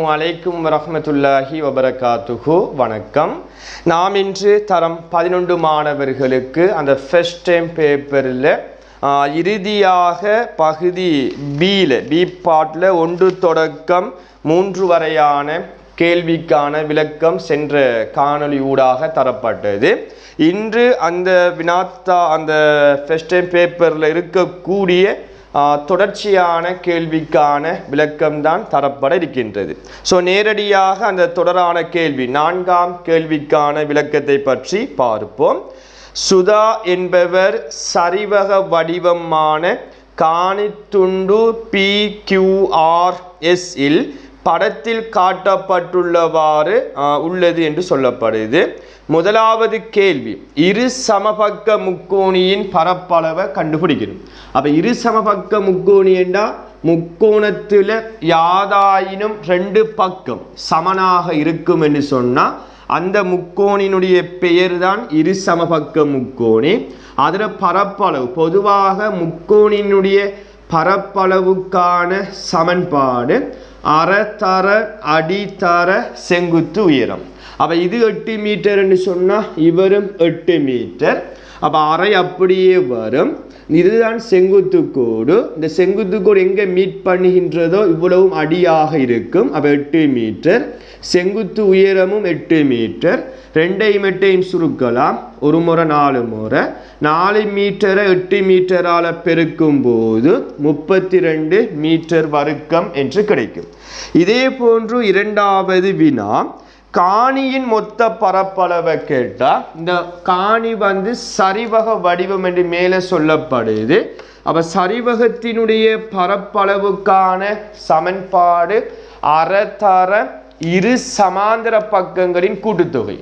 அலைக்கும் வரஹ்மத்துல்லாஹி வபரகாத்துஹு. வணக்கம். நாம் இன்று தரம் 11 மாணவர்களுக்கு அந்த ஃபர்ஸ்ட் டைம் பேப்பரில் இறுதியாக பகுதி பி பார்ட்டில் 1 தொடக்கம் 3 வரையான கேள்விக்கான விளக்கம் சென்ற காணொளி ஊடாக தரப்பட்டது. இன்று அந்த அந்த ஃபர்ஸ்ட் டைம் பேப்பரில் இருக்கக்கூடிய தொடர்ச்சியான கேள்விக்கான விளக்கம்தான் தரப்பட இருக்கின்றது. ஸோ நேரடியாக அந்த தொடரான கேள்வி 4ஆம் கேள்விக்கான விளக்கத்தை பற்றி பார்ப்போம். சுதா என்பவர் சரிவக வடிவமான காணித்துண்டு PQRS இல் படத்தில் காட்டப்பட்டுள்ளவாறு உள்ளது என்று சொல்லப்படுது. முதலாவது கேள்வி, இரு சமபக்க முக்கோணியின் பரப்பளவை கண்டுபிடிக்கணும். அப்ப இரு சமபக்க முக்கோணி என்றா முக்கோணத்தில் யாதாயினும் 2 பக்கம் சமனாக இருக்கும் என்று சொன்னா அந்த முக்கோணினுடைய பெயர் தான் இரு சமபக்க முக்கோணி. அதுல பரப்பளவு பொதுவாக முக்கோணினுடைய பரப்பளவுக்கான சமன்பாடு அரைத்தர அடித்தர செங்குத்து உயரம். அப்போ இது 8 மீட்டர்னு சொன்னால் இவரும் 8 மீட்டர். அப்போ அரை அப்படியே வரும். இதுதான் செங்குத்து கோடு. இந்த செங்குத்து கோடு எங்கே மீட் பண்ணுகின்றதோ இவ்வளவும் அடியாக இருக்கும். அப்போ 8 மீட்டர். செங்குத்து உயரமும் 8 மீட்டர். 2ஐயும் சுருக்கலாம். ஒரு முறை 4 முறை 4 மீட்டரை 8 மீட்டரால் பெருக்கும் போது 32 மீட்டர் வர்க்கம் என்று கிடைக்கும். இதே போன்று இரண்டாவது வினா, காணியின் மொத்த பரப்பளவை கேட்டால் இந்த காணி சரிவக வடிவம் என்று மேலே சொல்லப்படுது. அப்போ சரிவகத்தினுடைய பரப்பளவுக்கான சமன்பாடு அரைத்தர இரு சமாந்தர பக்கங்களின் கூட்டுத்தொகை.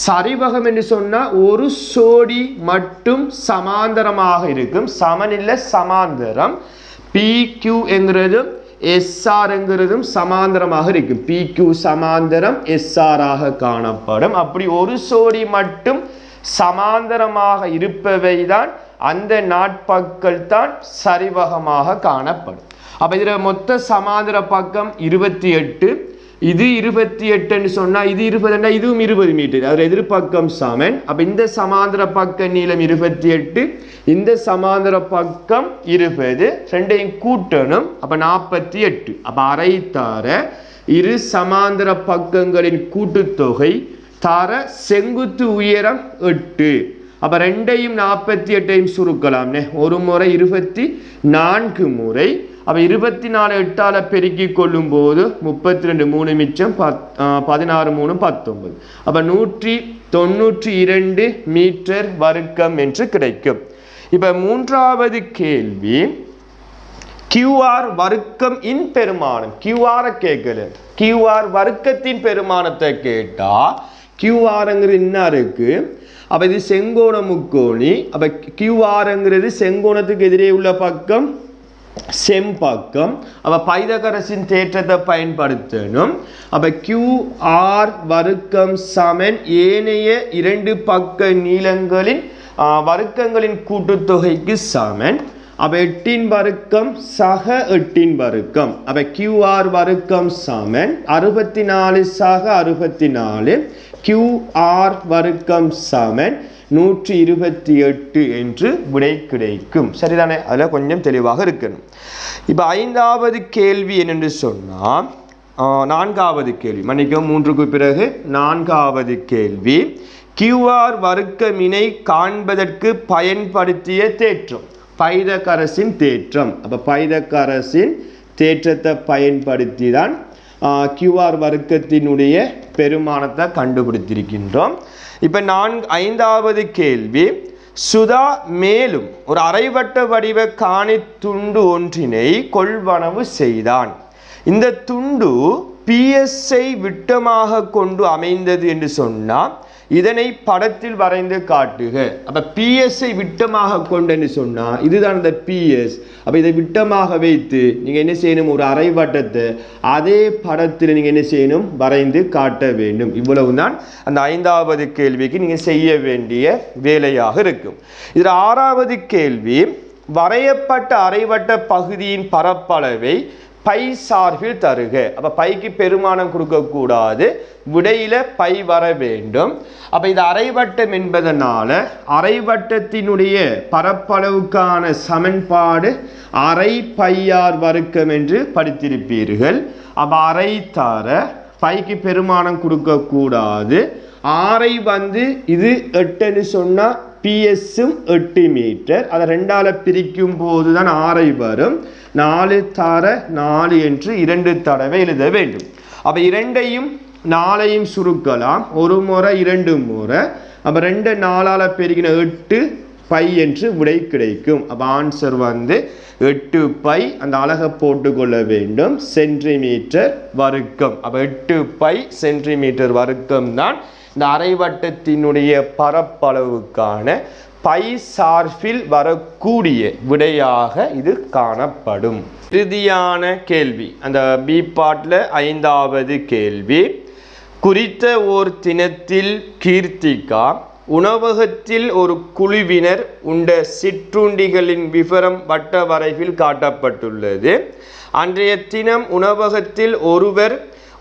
சரிவகம் என்று சொன்னால் ஒரு சோடி மட்டும் சமாந்தரமாக இருக்கும். சமனில்லை சமாந்தரம். PQ என்கிறது SR என்கிறதும் சமாந்தரமாக இருக்கும். PQ சமாந்தரம் SR ஆக காணப்படும். அப்படி ஒரு சோடி மட்டும் சமாந்தரமாக இருப்பவை தான் அந்த நாட்பக்கள் தான் சரிவகமாக காணப்படும். அப்போ இதில் மொத்த சமாந்தர பக்கம் 28. இது 28 சொன்னால் இது 20 இதுவும் 20 மீட்டர். அதில் எதிர்பக்கம் சமன். அப்போ இந்த சமாந்தர பக்க நீளம் 28, இந்த சமாந்தர பக்கம் 20, ரெண்டையும் கூட்டணும். அப்போ 48. அப்போ அரைத்தர இரு சமாந்தர பக்கங்களின் கூட்டுத்தொகை தர செங்குத்து உயரம் 8. அப்போ 2ஐயும் 48ஐயும் சுருக்கலாம்னே. ஒரு முறை 24 முறை. அப்போ 24 8ஆல் பெருக்கி கொள்ளும் போது 32 3 மிச்சம் 16 3 19. அப்போ 192 மீட்டர் வர்க்கம் என்று கிடைக்கும். இப்போ மூன்றாவது கேள்வி, QR வர்க்கம் இன் பெருமானம். QR கேட்கல, QR வர்க்கத்தின் பெருமானத்தை கேட்டா QRங்கிறது என்ன இருக்கு? அப்போ இது செங்கோண முக்கோணி. அப்போ QRங்கிறது செங்கோணத்துக்கு எதிரே உள்ள பக்கம் செம்பக்கம். அப்போ பைதகரசின் தேற்றத்தை பயன்படுத்தணும். அப்போ QR வர்க்கம் சமன் ஏனைய 2 பக்க நீளங்களின் வர்க்கங்களின் கூட்டுத்தொகைக்கு சமன். அப்போ 8 வர்க்கம் சக 8 வர்க்கம். அப்போ QR வர்க்கம் சமன் 64 சக 64. QR வர்க்கம் சமன் 128 என்று விடை கிடைக்கும். சரிதானே? அதில் கொஞ்சம் தெளிவாக இருக்கணும். இப்போ 5வது கேள்வி என்னென்று சொன்னால் 4வது கேள்வி, மன்னிக்கவும் 3க்கு பிறகு 4வது கேள்வி, QR வர்க்கமினை காண்பதற்கு பயன்படுத்திய தேற்றம் பைதகரசின் தேற்றம். அப்போ பைதகரசின் தேற்றத்தை பயன்படுத்தி தான் QR வர்க்கத்தினுடைய பெருமானத்தை கண்டுபிடித்திருக்கின்றோம். இப்போ 5வது கேள்வி, சுதா மேலும் ஒரு அரைவட்ட வடிவ காணி துண்டு ஒன்றினை கொள்வனவு செய்தான். இந்த துண்டு PSஐ விட்டமாக கொண்டு அமைந்தது என்று சொன்னால் இதனை படத்தில் வரைந்து காட்டுக. அப்போ PSஐ விட்டமாக கொண்டு சொன்னால் இதுதான் இந்த PS. அப்போ இதை விட்டமாக வைத்து நீங்கள் என்ன செய்யணும்? ஒரு அரைவட்டத்தை அதே படத்தில் நீங்கள் என்ன செய்யணும்? வரைந்து காட்ட வேண்டும். இவ்வளவு தான் அந்த 5வது கேள்விக்கு நீங்கள் செய்ய வேண்டிய வேலையாக இருக்கும். இதில் 6வது கேள்வி, வரையப்பட்ட அரைவட்ட பகுதியின் பரப்பளவை பை சார்பில் தருக. அப்ப பைக்கு பெருமானம் கொடுக்கக்கூடாது, விடையில பை வர வேண்டும். அப்ப இது அரைவட்டம் என்பதனால அரைவட்டத்தினுடைய பரப்பளவுக்கான சமன்பாடு அரை பையார் வர்க்கம் என்று படித்திருப்பீர்கள். அப்ப அரை தர பைக்கு பெருமானம் கொடுக்கக்கூடாது. ஆரை இது 8ன்னு சொன்னா பிஎஸ்ஸும் 8 மீட்டர். அதை 2ஆல பிரிக்கும் போதுதான் ஆரை வரும். 4 தர 4 என்று 2 தடவை எழுத வேண்டும். அப்ப 2ஐயும் 4ஐயும் சுருக்கலாம், ஒரு முறை 2 முறை. அப்ப 2 4ஆல பெருகின 8 பை என்று விடை கிடைக்கும். அப்ப ஆன்சர் 8 பை, அந்த அலகை போட்டுக்கொள்ள வேண்டும், சென்டிமீட்டர் வர்க்கம். அப்ப 8 பை சென்டிமீட்டர் வர்க்கம் தான் இந்த அரைவட்டத்தினுடைய பரப்பளவுக்கான பை சார்பில் வரக்கூடிய விடையாக இது காணப்படும். இறுதியான கேள்வி, அந்த பி பாட்ல 5வது கேள்வி. குறித்த ஓர் தினத்தில் கீர்த்திகா உணவகத்தில் ஒரு குழுவினர் உண்ட சிற்றுண்டிகளின் விவரம் வட்ட வரைவில் காட்டப்பட்டுள்ளது. அன்றைய தினம் உணவகத்தில் ஒருவர்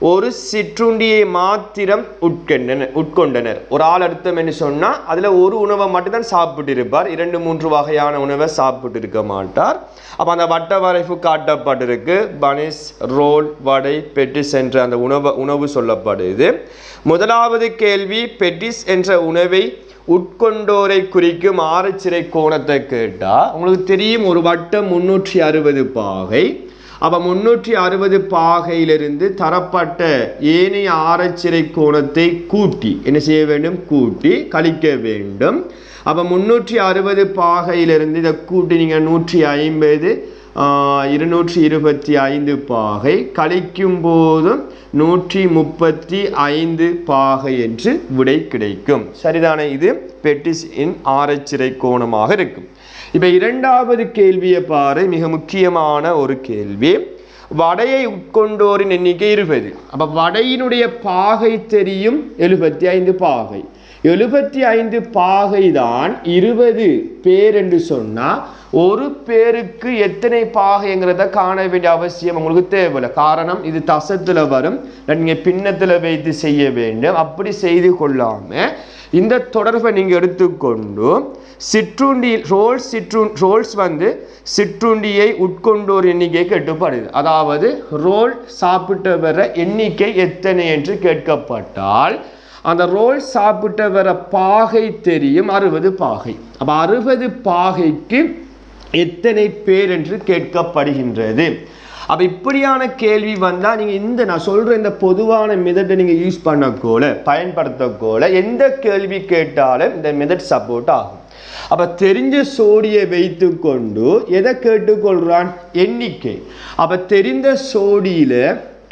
ஒரு சிற்றுண்டியை மாத்திரம் உட்கொண்டனர். ஒரு ஆள் அர்த்தம் என்ன சொன்னா, அதுல ஒரு உணவை மட்டும்தான் சாப்பிட்டு இருப்பார், 2-3 வகையான உணவை சாப்பிட்டு இருக்க மாட்டார். அப்ப அந்த வட்ட வரைவு காட்டப்பட்டிருக்கு. பனிஸ், ரோல், வடை, பெட்டிஸ் என்ற அந்த உணவு சொல்லப்படுது. முதலாவது கேள்வி, பெட்டிஸ் என்ற உணவை உட்கொண்டோரை குறிக்கும் ஆரச்சிறை கோணத்தை கேட்டா உங்களுக்கு தெரியும், ஒரு வட்டம் 360 பாகை. அப்ப 360 பாகையிலிருந்து தரப்பட்ட ஏனைய ஆரச்சிறை கோணத்தை கூட்டி என்ன செய்ய வேண்டும், கூட்டி கழிக்க வேண்டும். அப்ப 360 பாகையிலிருந்து இதை கூட்டி நீங்க 150 225 பாகை கழிக்கும் போதும் 135 பாகை என்று விடை கிடைக்கும். சரிதானே? இது பெட்டிஸின் ஆரச்சிறை கோணமாக இருக்கும். இப்ப 2வது கேள்வியை பாரு, மிக முக்கியமான ஒரு கேள்வி. வடையை உட்கொண்டோரின் எண்ணிக்கை 20. அப்ப வடையினுடைய பாகை தெரியும், 75 பாகை. 75 பாகை தான் 20 பேர் என்று சொன்னா ஒரு பேருக்கு எத்தனை பாகைங்கிறத காண வேண்டிய அவசியம் உங்களுக்கு தேவையில்லை. காரணம், இது தசத்துல வரும், நீங்க பின்னத்துல வைத்து செய்ய வேண்டும். அப்படி செய்து கொள்ளாம இந்த தொடர்பை நீங்க எடுத்துக்கொண்டு சிற்றுண்டி ரோல்ஸ் சிற்றுண்டியை உட்கொண்டோர் எண்ணிக்கை கேட்கப்படுது. அதாவது ரோல் சாப்பிட்ட வர எண்ணிக்கை எத்தனை என்று கேட்கப்பட்டால் அந்த ரோல் சாப்பிட்ட வர பாகை தெரியும், 60 பாகை. அப்ப 60 பாகைக்கு எத்தனை பேர் என்று கேட்கப்படுகின்றது. அப்ப இப்படியான கேள்வி வந்தா நீங்க நான் சொல்ற இந்த பொதுவான மெத்தடை நீங்க யூஸ் பண்ணக்கோல, பயன்படுத்தக்கோல, எந்த கேள்வி கேட்டாலும் இந்த மெத்தட் சப்போர்ட் ஆகும். அப்ப தெரிஞ்ச சோடியை வைத்து கொண்டு எதை கேட்டுக்கொள்றான், எண்ணிக்கை. அப்ப தெரிந்த சோடியில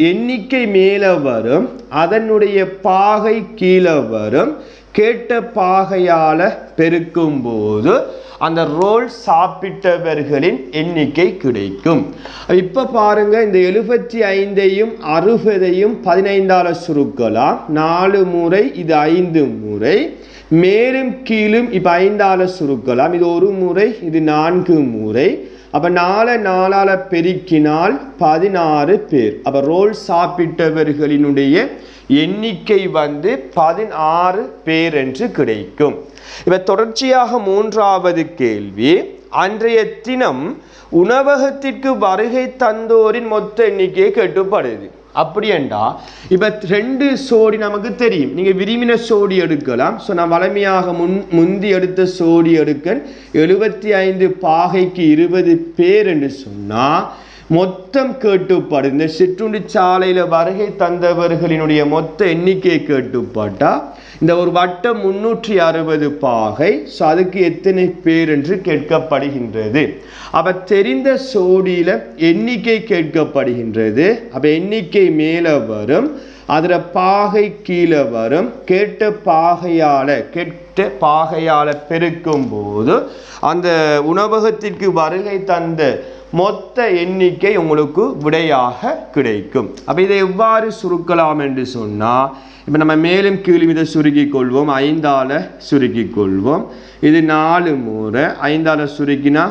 எண்ணிக்கை மேல வரும், அதனுடைய பாகை கீழே வரும். கேட்ட பாகையால பெருக்கும் போது அந்த ரோல் சாப்பிட்டவர்களின் எண்ணிக்கை கிடைக்கும். இப்ப பாருங்க, இந்த 75ஐயும் 60ஐயும் 15ஆல சுருக்கலாம். 4 முறை, இது 5 முறை. மேலும் கீழும் இப்ப 5ஆல சுருக்கலாம். இது 1 முறை, இது 4 முறை. அப்ப 4ஆல பெருக்கினால் 16 பேர். அப்ப ரோல் சாப்பிட்டவர்களினுடைய எண்ணிக்கை 16 பேர் என்று கிடைக்கும். இப்ப தொடர்ச்சியாக 3வது கேள்வி, அன்றைய தினம் உணவகத்திற்கு வருகை தந்தோரின் மொத்த எண்ணிக்கையை கேட்டுப்படுது. அப்படி என்றா இப்ப 2 சோடி நமக்கு தெரியும், நீங்க விரும்பின சோடி எடுக்கலாம். ஸோ நான் வளமையாக முந்தி எடுத்த சோடி எடுக்க 75 பாகைக்கு 20 பேர் என்று சொன்னா மொத்தம் கேட்டுப்பாடு. இந்த சிற்றுண்டி சாலையில வருகை தந்தவர்களினுடைய மொத்த எண்ணிக்கை கேட்டுப்பாட்டா இந்த ஒரு வட்டம் 360 பாகை. ஸோ அதுக்கு எத்தனை பேர் என்று கேட்கப்படுகின்றது. அப்ப தெரிந்த சோடியில எண்ணிக்கை கேட்கப்படுகின்றது. அப்ப எண்ணிக்கை மேல வரும், அதுல பாகை கீழே வரும். கேட்ட பாகையால பெருக்கும் போது அந்த உணவகத்திற்கு வருகை தந்த மொத்த எண்ணிக்கை உங்களுக்கு விடையாக கிடைக்கும். அப்போ இதை எவ்வாறு சுருக்கலாம் என்று சொன்னால், இப்போ நம்ம மேலும் கீழும் இதை சுருக்கிக் கொள்வோம். 5ஆல் சுருக்கிக் கொள்வோம். இது 4 முறை, 5ஆல் சுருக்கினா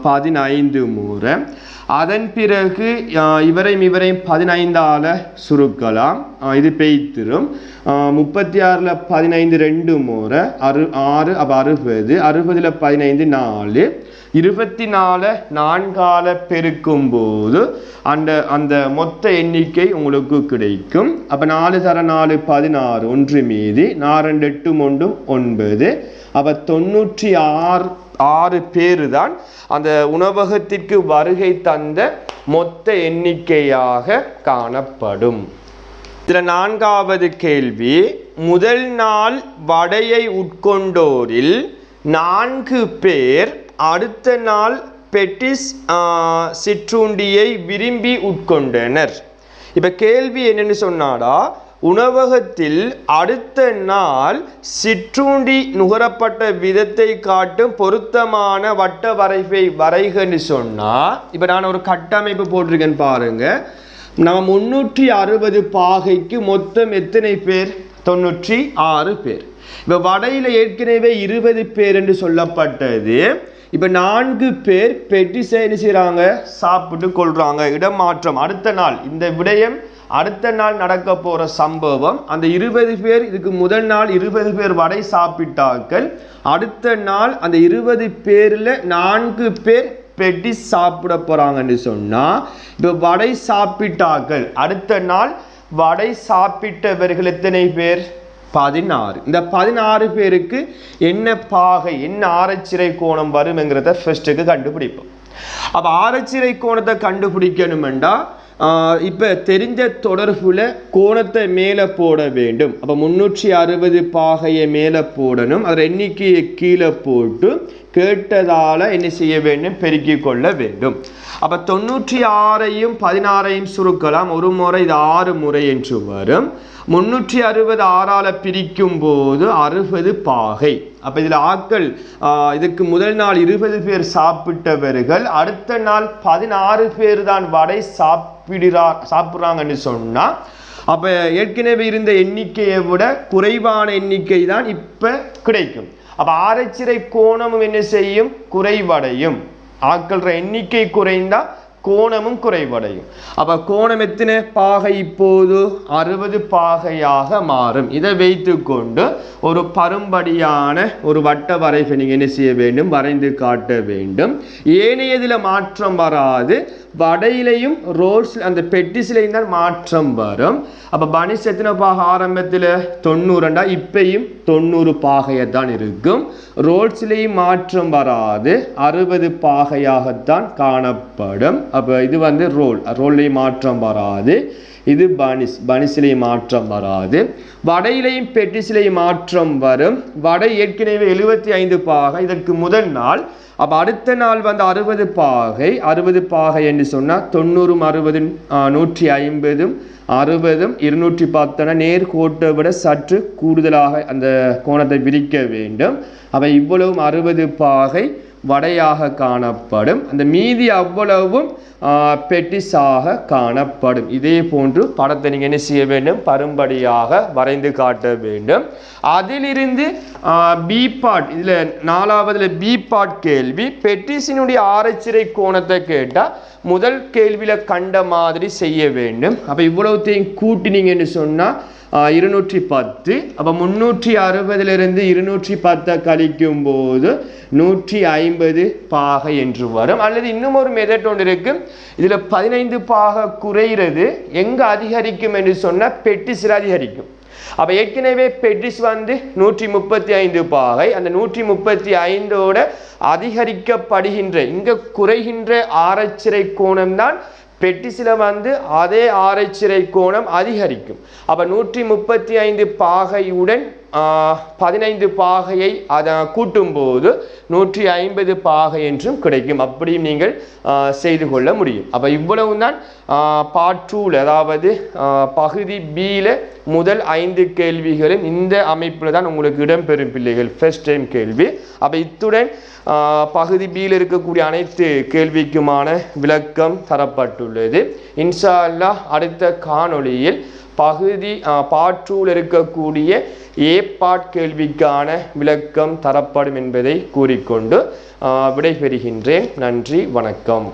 15 முறை. அதன் பிறகு இவரையும் 15ஆல் சுருக்கலாம். இது பெய்த்திரும். 36ல் 15 2 முறை 6, அப்போ 60. 60ல் 15 4. 24 4ஆல் பெருக்கும் போது அந்த மொத்த எண்ணிக்கை உங்களுக்கு கிடைக்கும். அப்போ 4 தர 4 16, 1 மீதி 4 2 8 9. அப்போ 96 பேர் தான் அந்த உணவகத்திற்கு வருகை தந்த மொத்த எண்ணிக்கையாக காணப்படும். இதில் 4வது கேள்வி, முதல் நாள் வடையை உட்கொண்டோரில் 4 பேர் அடுத்த நாள் பெட்டிஸ் சிற்றுண்டியை விரும்பி உட்கொண்டனர். இப்போ கேள்வி என்னன்னு சொன்னாடா, உணவகத்தில் அடுத்த நாள் சிற்றுண்டி நுகரப்பட்ட விதத்தை காட்டும் பொருத்தமான வட்ட வரைவை வரைகன்னு சொன்னால், இப்போ நான் ஒரு கட்டமைப்பு போட்டிருக்கேன்னு பாருங்க. நம்ம 360 பாகைக்கு மொத்தம் எத்தனை பேர்? 96 பேர். இப்போ வடையில் ஏற்கனவே 20 பேர் என்று சொல்லப்பட்டது. இப்போ 4 பேர் பெட்டிஸை என்ன செய்கிறாங்க? சாப்பிட்டு கொள்கிறாங்க. இடமாற்றம் அடுத்த நாள், இந்த விடயம் அடுத்த நாள் நடக்க போகிற சம்பவம். அந்த 20 பேர், இதுக்கு முதல் நாள் 20 பேர் வடை சாப்பிட்டார்கள். அடுத்த நாள் அந்த 20 பேரில் 4 பேர் பெட்டிஸ் சாப்பிட போகிறாங்கன்னு சொன்னால், இப்போ வடை சாப்பிட்டார்கள். அடுத்த நாள் வடை சாப்பிட்டவர்கள் எத்தனை பேர்? 16. இந்த 16 பேருக்கு என்ன பாகை, என்ன ஆரச்சிறை கோணம் வரும்ங்கிறத ஃபர்ஸ்ட்டுக்கு கண்டுபிடிப்போம். அப்போ ஆரச்சிறை கோணத்தை கண்டுபிடிக்கணுமெண்டா இப்போ தெரிஞ்ச தொடர்புல கோணத்தை மேலே போட வேண்டும். அப்போ 360 பாகையை மேலே போடணும். அதில் எண்ணிக்கையை கீழே போட்டு கேட்டதால் என்ன செய்ய வேண்டும்? பெருக்கிக் கொள்ள வேண்டும். அப்போ 96ஐயும் 16ஐயும் சுருக்கலாம். ஒரு முறை இது 6 முறை என்று வரும். 360 6ஆல் பிரிக்கும் போது 60 பாகை. அப்போ இதில் ஆட்கள் இதுக்கு முதல் நாள் 20 பேர் சாப்பிட்டவர்கள், அடுத்த நாள் 16 பேர் தான் வடை சாப்பிட்றாங்கன்னு சொன்னால், அப்போ ஏற்கனவே இருந்த எண்ணிக்கையை விட குறைவான எண்ணிக்கை தான் இப்போ கிடைக்கும். அப்போ ஆரச்சிறை கோணமும் என்ன செய்யும்? குறைவடையும். ஆட்கள எண்ணிக்கை குறைந்தா கோணமும் குறைவடையும். அப்போ கோணம் எத்தனை பாகை? இப்போது 60 பாகையாக மாறும். இதை வைத்து கொண்டு ஒரு பரும்படியான ஒரு வட்ட வரைவை நீங்கள் என்ன செய்ய வேண்டும்? வரைந்து காட்ட வேண்டும். ஏனையதில் மாற்றம் வராது. வடையிலையும் ரோல்ஸ் அந்த பெட்டிஸ்லையும் தான் மாற்றம் வரும். அப்போ பனிஸ் எத்தனை பாகை? ஆரம்பத்தில் 90, இப்பையும் 90 பாகையத்தான் இருக்கும். ரோல்ஸ்லையும் மாற்றம் வராது. 60 பாகையாகத்தான் காணப்படும். அப்போ இது வந்து ரோல்லையும் மாற்றம் வராது. இது பனிஸ்லையும் மாற்றம் வராது. வடையிலையும் பெட்டிஸ்லையும் மாற்றம் வரும். வடை ஏற்கனவே 75 பாகை இதற்கு முதல் நாள். அப்போ அடுத்த நாள் வந்து 60 பாகை. 60 பாகை என்று சொன்னால் 90 60 150 60 210 நேர்கோட்டை விட சற்று கூடுதலாக அந்த கோணத்தை விரிக்க வேண்டும். அப்போ இவ்வளவும் 60 பாகை வடையாக காணப்படும். அந்த மீதி அவ்வளவும் பெட்டிஸாக காணப்படும். இதே போன்று படத்தை நீங்கள் என்ன செய்ய வேண்டும்? பரும்படியாக வரைந்து காட்ட வேண்டும். அதிலிருந்து பி பார்ட், இதில் 4வதுல பி பார்ட் கேள்வி, பெட்டிஸினுடைய ஆரச்சிறை கோணத்தை கேட்டால் முதல் கேள்வியில் கண்ட மாதிரி செய்ய வேண்டும். அப்போ இவ்வளவுத்தையும் கூட்டினீங்கன்னு சொன்னால் 210. அப்போ 360லிருந்து 210 கழிக்கும் போது 150 பாகை என்று வரும். அல்லது இன்னும் ஒரு மெத்தட் ஒன்று இருக்கு. இதில் 15 பாகை குறைகிறது எங்கே அதிகரிக்கும் என்று சொன்னால் பெட்டிஸில் அதிகரிக்கும். அப்போ ஏற்கனவே பெட்டிஸ் வந்து 135 பாகை. அந்த 135ஓட அதிகரிக்கப்படுகின்ற இங்கே குறைகின்ற ஆரச்சிறை கோணம்தான் பெட்டிஸில் வந்து அதே ஆரச்சிறை கோணம் அதிகரிக்கும். அப்போ 135 பாகையுடன் 15 பாகையை அதை கூட்டும்போது 150 பாகை என்றும் கிடைக்கும். அப்படியும் நீங்கள் செய்து கொள்ள முடியும். அப்போ இவ்வளவு தான் பார்ட் 2, அதாவது பகுதி பியில் முதல் 5 கேள்விகளும் இந்த அமைப்பில் தான் உங்களுக்கு இடம்பெறும் பிள்ளைகள், ஃபர்ஸ்ட் டைம் கேள்வி. அப்போ இத்துடன் பகுதி பியில் இருக்கக்கூடிய அனைத்து கேள்விக்குமான விளக்கம் தரப்பட்டுள்ளது. இன்ஷா அல்லாஹ் அடுத்த காணொளியில் பகுதி பார்ட் 2ல் இருக்கக்கூடிய ஏ பார்ட் கேள்விக்கான விளக்கம் தரப்படும் என்பதை கூறிக்கொண்டு விடைபெறுகின்றேன். நன்றி, வணக்கம்.